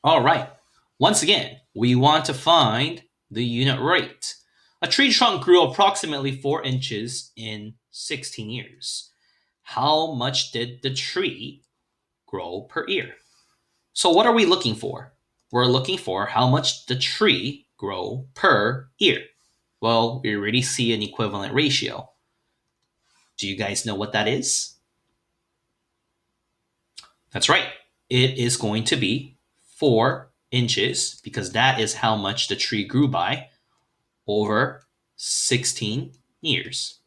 All right. Once again, we want to find the unit rate. A tree trunk grew approximately 4 inches in 16 years. How much did the tree grow per year? So what are we looking for? We're looking for how much the tree grow per year. Well, we already see an equivalent ratio. Do you guys know what that is? That's right. It is going to be 4 inches because that is how much the tree grew by over 16 years.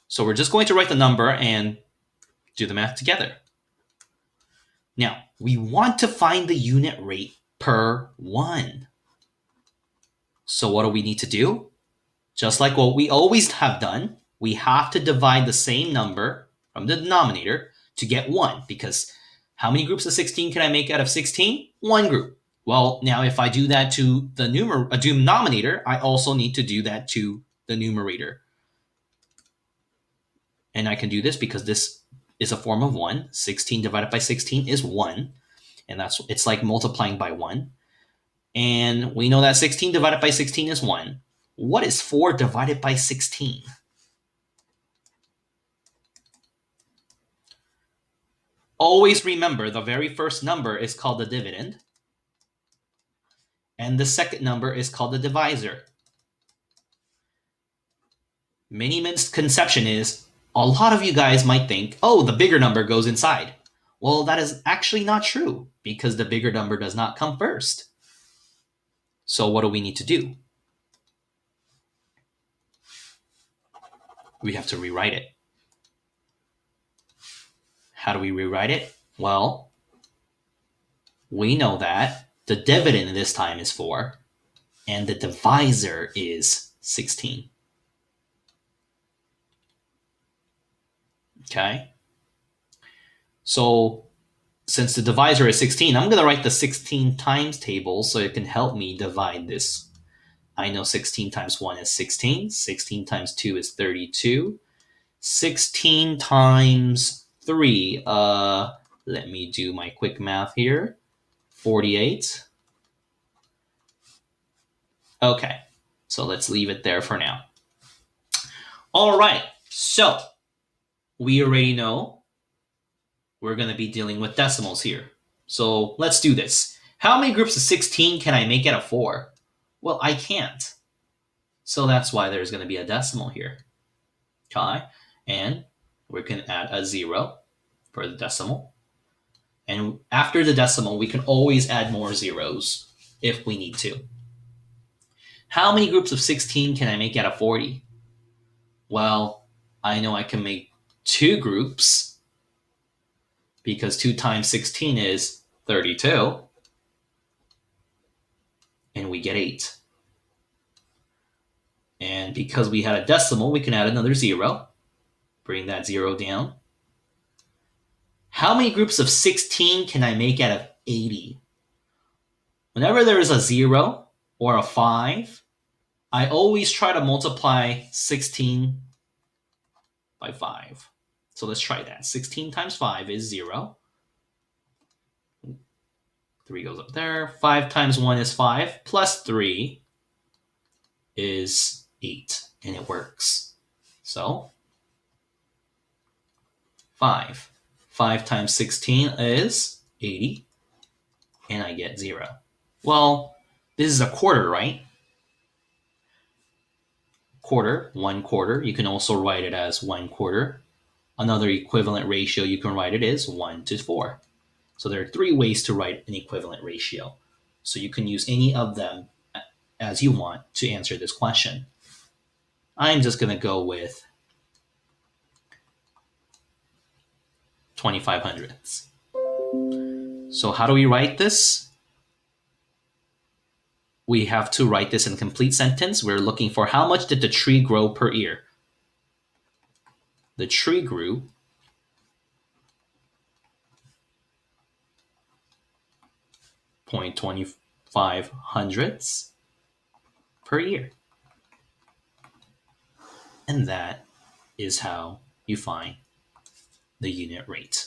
So we're just going to write the number and do the math together. Now, we want to find the unit rate per 1. So what do we need to do? Just like what we always have done, we have to divide the same number from the denominator to get 1, because how many groups of 16 can I make out of 16? One group. Well, now if I do that to the denominator, I also need to do that to the numerator. And I can do this because this is a form of 1. 16 divided by 16 is 1. And it's like multiplying by 1. And we know that 16 divided by 16 is 1. What is 4 divided by 16? Always remember the very first number is called the dividend, and the second number is called the divisor. Many misconception is a lot of you guys might think, oh, the bigger number goes inside. Well, that is actually not true because the bigger number does not come first. So what do we need to do? We have to rewrite it. How do we rewrite it? Well, we know that the dividend this time is 4 and the divisor is 16. Okay? So since the divisor is 16, I'm going to write the 16 times table so it can help me divide this. I know 16 times 1 is 16. 16 times 2 is 32. 16 times 3, let me do my quick math here. 48. Okay, so let's leave it there for now. All right, so we already know we're going to be dealing with decimals here. So let's do this. How many groups of 16 can I make out of 4? Well, I can't. So that's why there's going to be a decimal here. Okay? And we can add a 0 for the decimal. And after the decimal, we can always add more zeros if we need to. How many groups of 16 can I make out of 40? Well, I know I can make 2 groups because 2 times 16 is 32. And we get 8. And because we had a decimal, we can add another 0. Bring that 0 down. How many groups of 16 can I make out of 80? Whenever there is a 0 or a 5, I always try to multiply 16 by 5. So let's try that. 16 times 5 is 0. 3 goes up there. 5 times 1 is 5. Plus 3 is 8. And it works. So 5. 5 times 16 is 80. And I get 0. Well, this is a quarter, right? Quarter, 1/4. You can also write it as 1/4. Another equivalent ratio you can write it is 1 to 4. So there are 3 ways to write an equivalent ratio. So you can use any of them as you want to answer this question. I'm just going to go with 25 hundredths. So how do we write this? We have to write this in a complete sentence. We're looking for how much did the tree grow per year. The tree grew 0.25 hundredths per year. And that is how you find the unit rate.